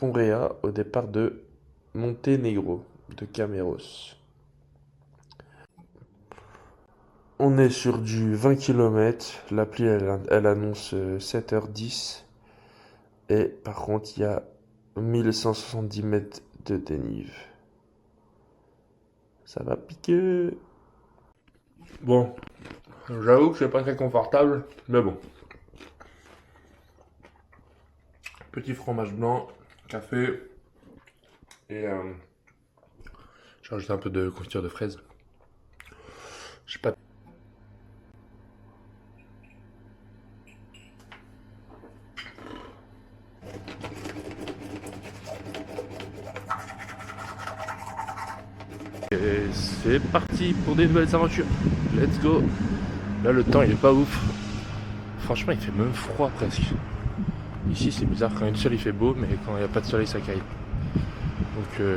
Ponrea au départ de Monténégro, de Cameros. On est sur du 20 km, l'appli elle annonce 7h10 et par contre il y a 1170 mètres de dénive. Ça va piquer. Bon, j'avoue que c'est pas très confortable, mais bon. Petit fromage blanc, café et j'ai rajouté un peu de confiture de fraises. Je sais pas. Et c'est parti pour des nouvelles aventures. Let's go. Là le temps il est pas ouf. Franchement il fait même froid presque. Ici c'est bizarre, quand il y a du soleil il fait beau, mais quand il n'y a pas de soleil ça caille. Donc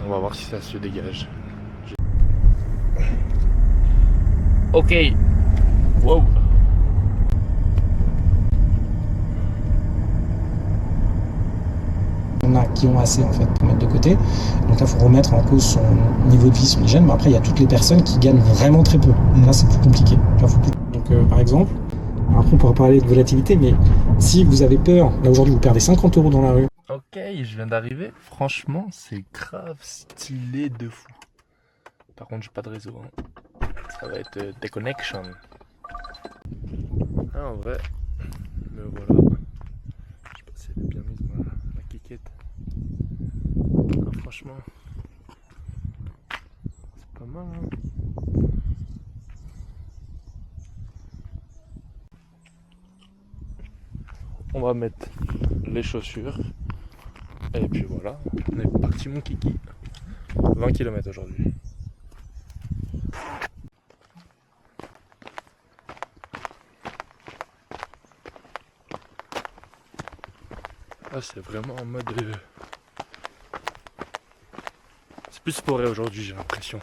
on va voir si ça se dégage. Ok. Wow. Il y en a qui ont assez en fait pour mettre de côté. Donc là, il faut remettre en cause son niveau de vie, son hygiène. Mais après, il y a toutes les personnes qui gagnent vraiment très peu. Là, c'est plus compliqué. Là, Donc par exemple, après on pourra parler de volatilité, mais si vous avez peur, là aujourd'hui vous perdez 50 € dans la rue. Ok, je viens d'arriver. Franchement, c'est grave stylé de fou. Par contre, j'ai pas de réseau. Hein. Ça va être déconnexion. Ah, en vrai, me voilà. Je sais pas si elle est bien mise ma quiquette. Ah, franchement, c'est pas mal. Hein. On va mettre les chaussures. Et puis voilà, on est parti mon kiki. 20 km aujourd'hui. Ah, c'est vraiment en mode... C'est plus forêt aujourd'hui, j'ai l'impression.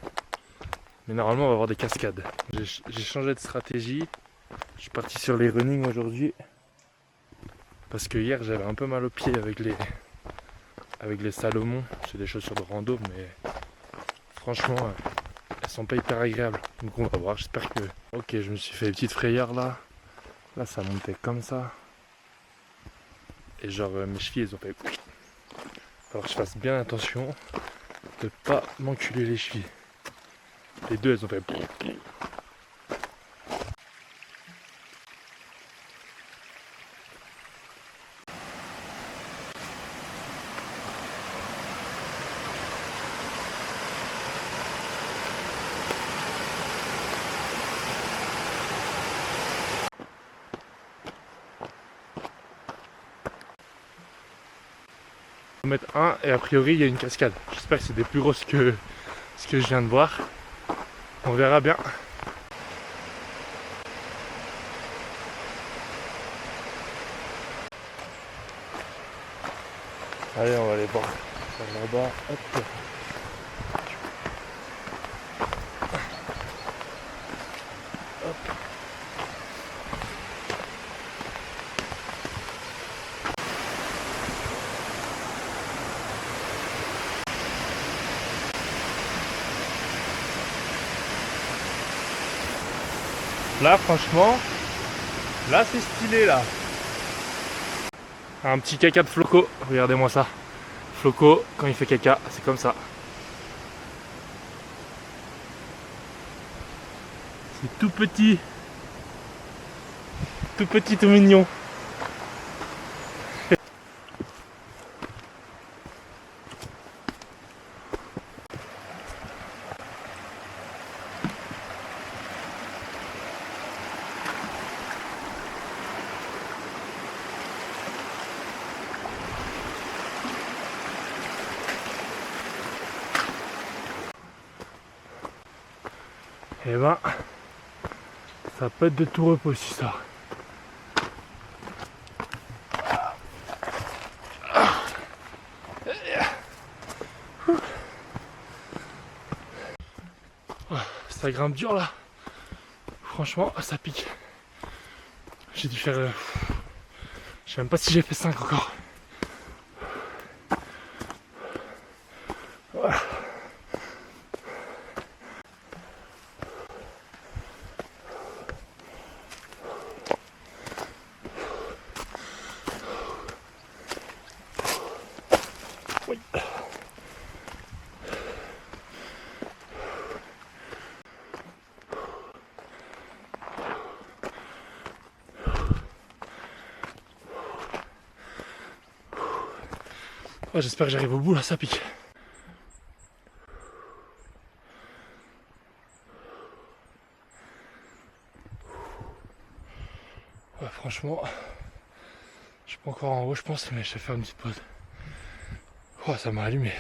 Mais normalement, on va avoir des cascades. J'ai changé de stratégie. Je suis parti sur les running aujourd'hui. Parce que hier, j'avais un peu mal aux pieds avec les Salomon. C'est des chaussures de rando, mais franchement, elles sont pas hyper agréables. Donc on va voir, j'espère que... Ok, je me suis fait une petite frayeur là. Là, ça montait comme ça. Et genre, mes chevilles, elles ont fait... Alors que je fasse bien attention de pas m'enculer les chevilles. Les deux, elles ont fait... On va mettre un et a priori il y a une cascade. J'espère que c'est des plus grosses que ce que je viens de voir. On verra bien. Allez, on va aller voir là-bas. Hop. Hop. Là, franchement, là c'est stylé là. Un petit caca de Floco, regardez-moi ça. Floco, quand il fait caca, c'est comme ça. C'est tout petit, tout mignon. Et ben, ça peut être de tout repos aussi ça. Ça grimpe dur là. Franchement, ça pique. J'ai dû faire... je sais même pas si j'ai fait 5 encore. Oh, j'espère que j'arrive au bout là, ça pique. Ouais, franchement, je suis pas encore en haut, je pense, mais je vais faire une petite pause. Oh, ça m'a allumé.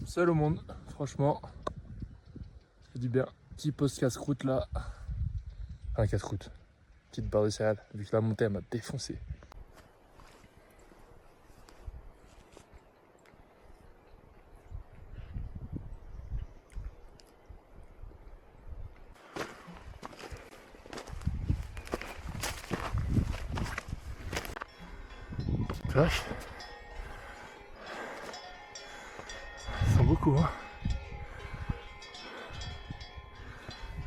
Seul au monde, franchement, c'est du bien. Petit post casse-croûte là. Enfin, casse-croûte. Petite barre de céréales, vu que la montée elle m'a défoncé. Petite vache. Ils sont beaucoup, hein.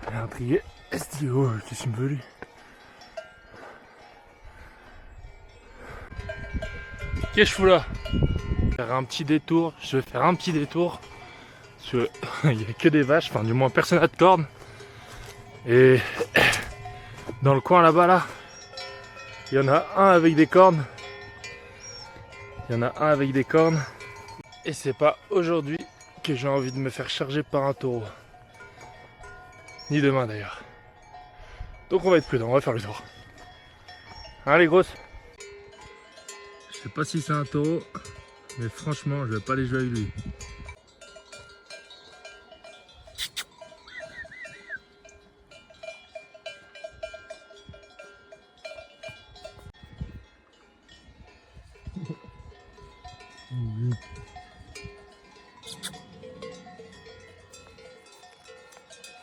Elle est intriguée. SDO, qu'est-ce qu'il me veut lui? Qu'est-ce que je fous là? Faire un petit détour, je vais faire un petit détour. Parce que il n'y a que des vaches, enfin du moins personne n'a de cornes. Et dans le coin là-bas là, il y en a un avec des cornes. Il y en a un avec des cornes. Et c'est pas aujourd'hui que j'ai envie de me faire charger par un taureau. Ni demain d'ailleurs. Donc on va être prudent, on va faire le tour. Allez grosse. Je sais pas si c'est un taureau, mais franchement je vais pas aller jouer avec lui.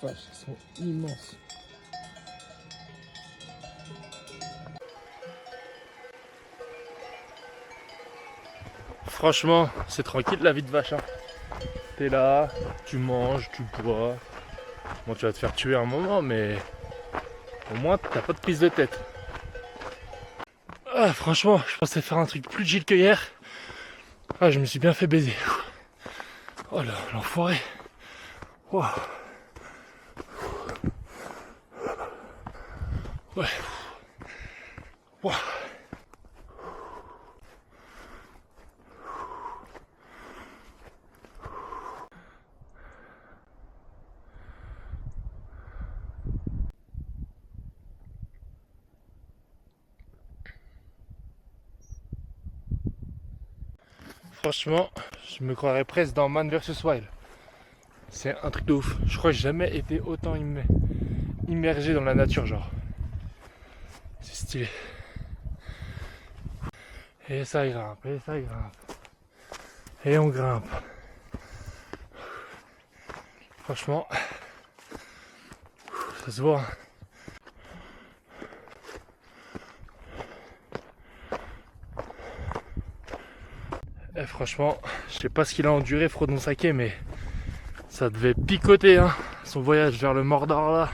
Vaches, ils sont immenses. Franchement, c'est tranquille la vie de vache. Hein. T'es là, tu manges, tu bois. Bon, tu vas te faire tuer un moment, mais au moins t'as pas de prise de tête. Ah, franchement, je pensais faire un truc plus chill que hier. Ah, je me suis bien fait baiser. Oh là, l'enfoiré. Wow. Ouais. Wow. Franchement, je me croirais presque dans Man vs Wild. C'est un truc de ouf. Je crois que j'ai jamais été autant immergé dans la nature, genre. C'est stylé. Et ça grimpe, et ça grimpe. Et on grimpe. Franchement, ça se voit. Et franchement, je sais pas ce qu'il a enduré Frodon Sake, mais ça devait picoter, hein. Son voyage vers le Mordor là.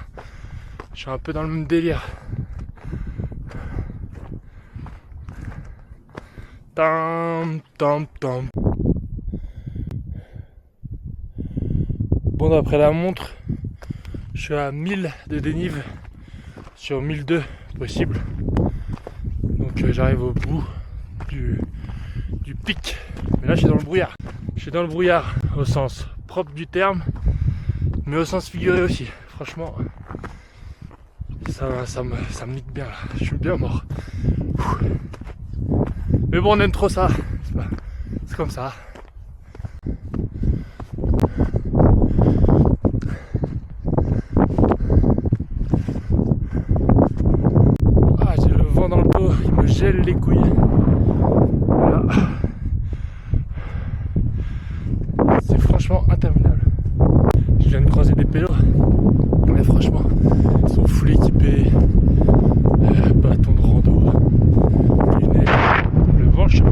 Je suis un peu dans le même délire. Tam tam tam. Bon, d'après la montre, je suis à 1000 de dénive sur 1002 possible. Donc j'arrive au bout du pic. Mais là je suis dans le brouillard. Je suis dans le brouillard au sens propre du terme, mais au sens figuré aussi. Franchement, ça me nique bien là. Je suis bien mort. Mais bon, on aime trop ça. C'est comme ça. Ah, j'ai le vent dans le dos, il me gèle les couilles. Voilà. C'est franchement interminable. Je viens de croiser des pélos. Mais franchement, ils sont full équipés. Bâton de rando. Lunettes. Le vent, je sais pas.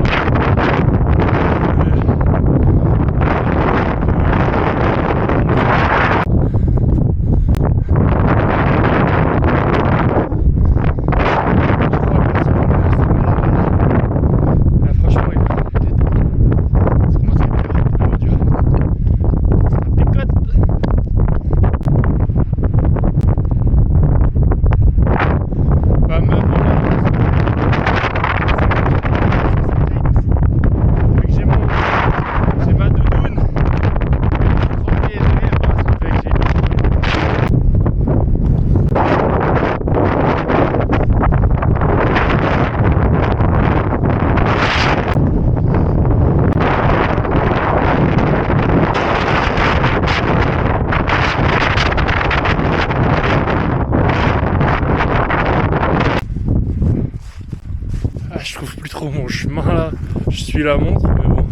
je trouve plus trop mon chemin là. Je suis la montre, mais bon,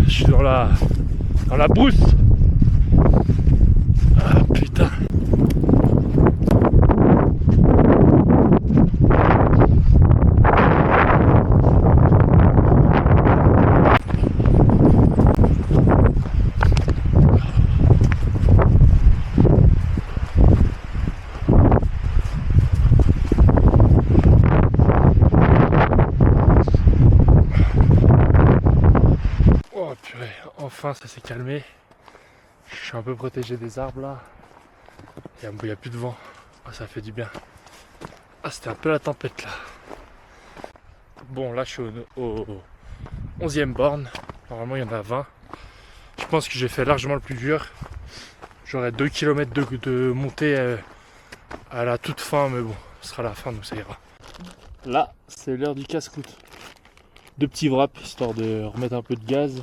je suis dans la brousse. Ah putain. Oh purée, enfin ça s'est calmé. Je suis un peu protégé des arbres là. Il n'y a plus de vent. Ah, ça fait du bien. Ah, c'était un peu la tempête là. Bon, là je suis au 11e borne. Normalement il y en a 20. Je pense que j'ai fait largement le plus dur. J'aurai 2 km de montée à la toute fin, mais bon, ce sera la fin donc ça ira. Là, c'est l'heure du casse-croûte. 2 petits wraps histoire de remettre un peu de gaz.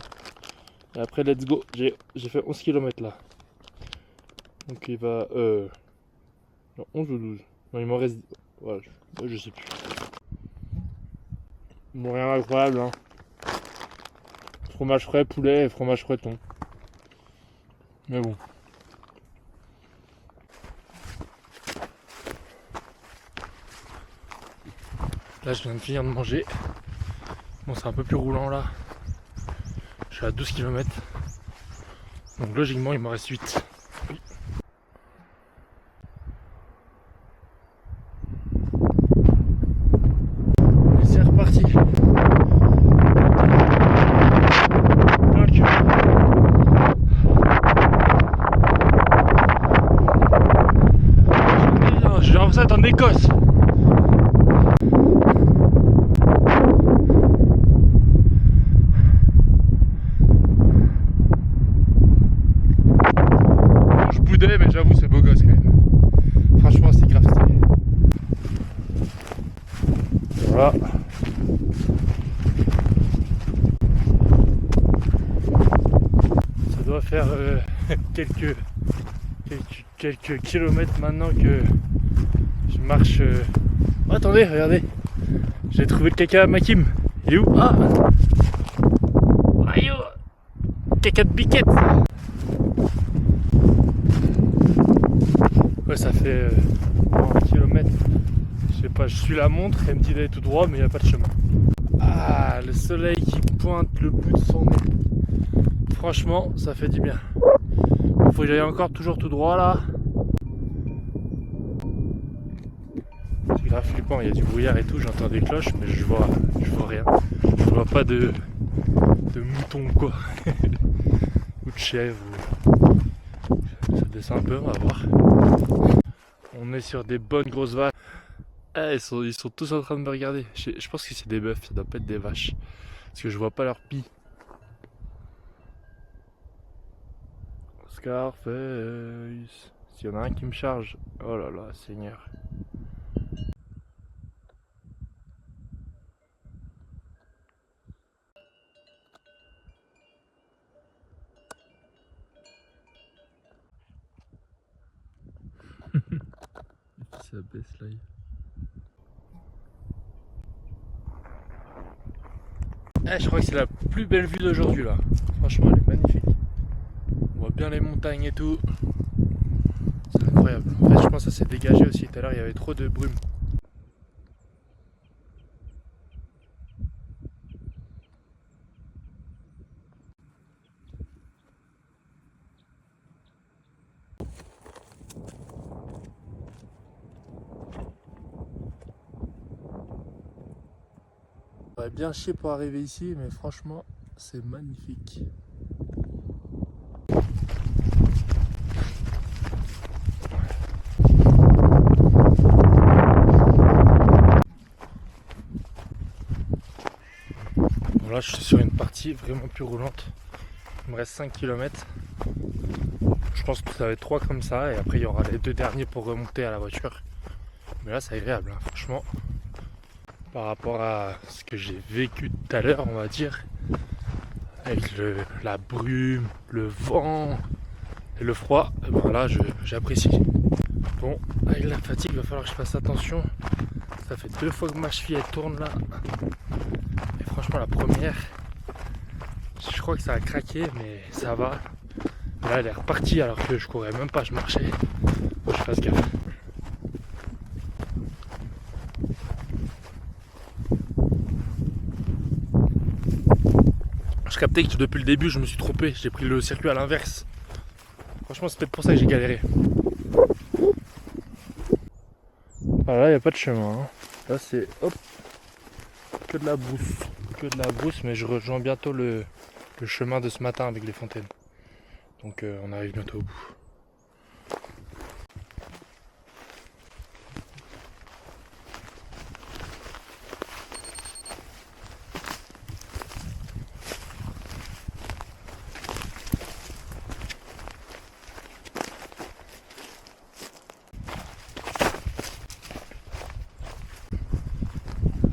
Et après, let's go. J'ai fait 11 km là. Donc il va. Non, 11 ou 12. Non, il m'en reste. Ouais, je sais plus. Bon, rien d'incroyable, hein. Fromage frais, poulet et fromage frais thon. Mais bon. Là, je viens de finir de manger. Bon, c'est un peu plus roulant là. Je suis à 12 km. Donc logiquement, il m'en reste 8. Oui. Et c'est reparti. Plein le cul. J'ai l'impression d'être en Écosse. Mais j'avoue c'est beau gosse quand même. Franchement c'est grave stylé. Voilà. Ça doit faire quelques kilomètres maintenant que je marche. Oh, attendez, regardez. J'ai trouvé le caca à Makim. Il est où? Ah, aïe, caca de biquette. Ouais, ça fait 1 kilomètre. Je sais pas, je suis la montre, elle me dit d'aller tout droit, mais il n'y a pas de chemin. Ah, le soleil qui pointe le bout de son nez. Franchement, ça fait du bien. Il faut que j'aille encore toujours tout droit là. C'est grave flippant, il y a du brouillard et tout, j'entends des cloches, mais je vois rien. Je vois pas de mouton ou quoi. Ou de chèvre. Ça descend un peu, on va voir. On est sur des bonnes grosses vaches. Ah, ils sont tous en train de me regarder. Je pense que c'est des bœufs, ça doit pas être des vaches. Parce que je vois pas leur pie. Scarface. S'il y en a un qui me charge. Oh là là, Seigneur. Ça baisse là. Eh, je crois que c'est la plus belle vue d'aujourd'hui là. Franchement, elle est magnifique. On voit bien les montagnes et tout. C'est incroyable. En fait, je pense que ça s'est dégagé aussi. Tout à l'heure, il y avait trop de brume. On va bien chier pour arriver ici, mais franchement, c'est magnifique. Bon, là, je suis sur une partie vraiment plus roulante. Il me reste 5 km. Je pense que ça va être 3 comme ça, et après, il y aura les 2 derniers pour remonter à la voiture. Mais là, c'est agréable, hein, franchement. Par rapport à ce que j'ai vécu tout à l'heure, on va dire, avec la brume, le vent et le froid, et ben là j'apprécie. Bon, avec la fatigue, il va falloir que je fasse attention. Ça fait 2 fois que ma cheville elle tourne là. Et franchement la première, je crois que ça a craqué mais ça va. Là elle est repartie alors que je courais même pas, je marchais. Faut que je fasse gaffe. Je captais que depuis le début je me suis trompé, j'ai pris le circuit à l'inverse. Franchement c'est peut-être pour ça que j'ai galéré. Voilà, il n'y a pas de chemin. Hein. Là c'est hop, que de la brousse. Que de la brousse, mais je rejoins bientôt le chemin de ce matin avec les fontaines. Donc on arrive bientôt au bout.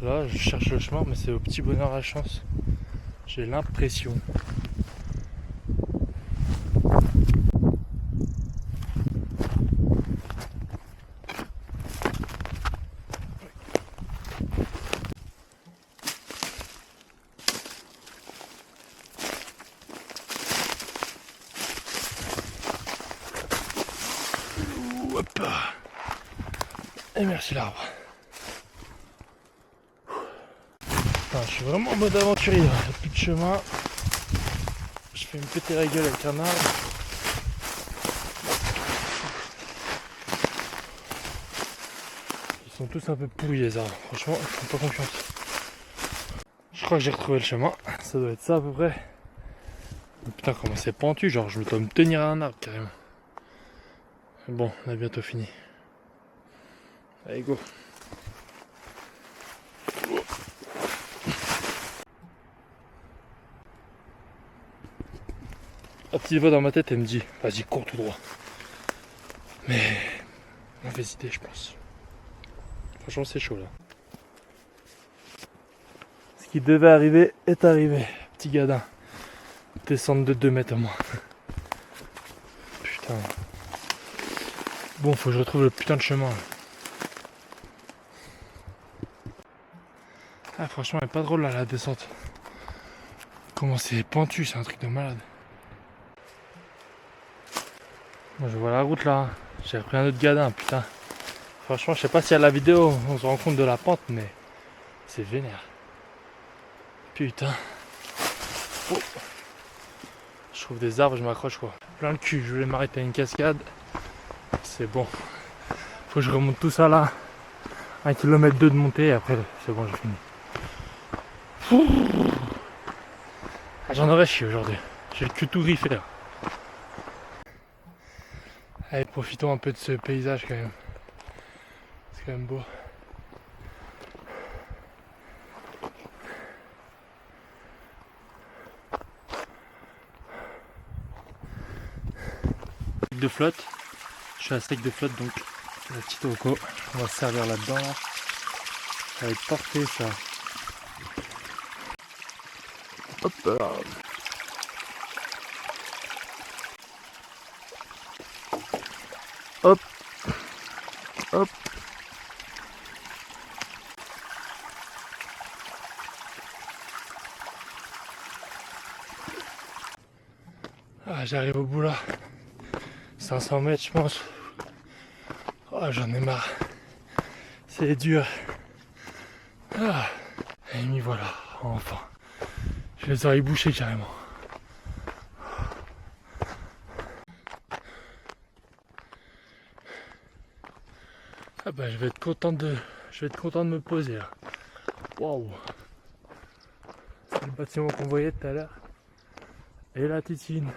Là, je cherche le chemin, mais c'est au petit bonheur à chance. J'ai l'impression. Hop. Et merci l'arbre. Putain, je suis vraiment en mode aventurier, il n'y a plus de chemin. Je fais me péter la gueule avec un arbre. Ils sont tous un peu pourris les arbres, franchement, ils font pas confiance. Je crois que j'ai retrouvé le chemin, ça doit être ça à peu près. Mais putain, comment c'est pentu, genre je dois me tenir à un arbre carrément. Bon, on a bientôt fini. Allez, go. La petite voix dans ma tête, elle me dit vas-y, cours tout droit. Mais mauvaise idée, je pense. Franchement, c'est chaud là. Ce qui devait arriver est arrivé. Petit gadin. Descendre de 2 mètres au moins. Putain. Bon, faut que je retrouve le putain de chemin là. Ah, franchement, elle est pas drôle là la descente. Comment c'est pentu, c'est un truc de malade. Moi, je vois la route là. J'ai repris un autre gadin, putain. Franchement, je sais pas si à la vidéo on se rend compte de la pente, mais c'est vénère. Putain. Oh. Je trouve des arbres, je m'accroche quoi. Plein le cul, je voulais m'arrêter à une cascade. C'est bon. Faut que je remonte tout ça là. 1,2 km de montée et après c'est bon, j'ai fini. Ah, j'en aurais chié aujourd'hui. J'ai le cul tout griffé là. Allez, profitons un peu de ce paysage quand même. C'est quand même beau. De flotte. Je suis à steak de flotte donc la petite roco. On va se servir là-dedans. Ça va être parfait ça. Hop là. Hop. Hop. Ah, j'arrive au bout là. 500 mètres je pense. Oh, j'en ai marre. C'est dur. Ah. Et m'y voilà, enfin. Je les aurais bouchés carrément. Ah bah je vais être content de me poser là. Waouh. C'est le bâtiment qu'on voyait tout à l'heure. Et la titine.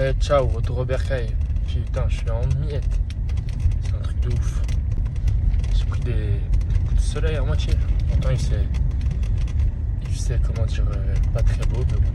Eh ciao, retour au bercail. Putain, je suis en miettes. C'est un truc de ouf. J'ai pris des coups de soleil à moitié. Pourtant il faisait comment dire, pas très beau, mais bon.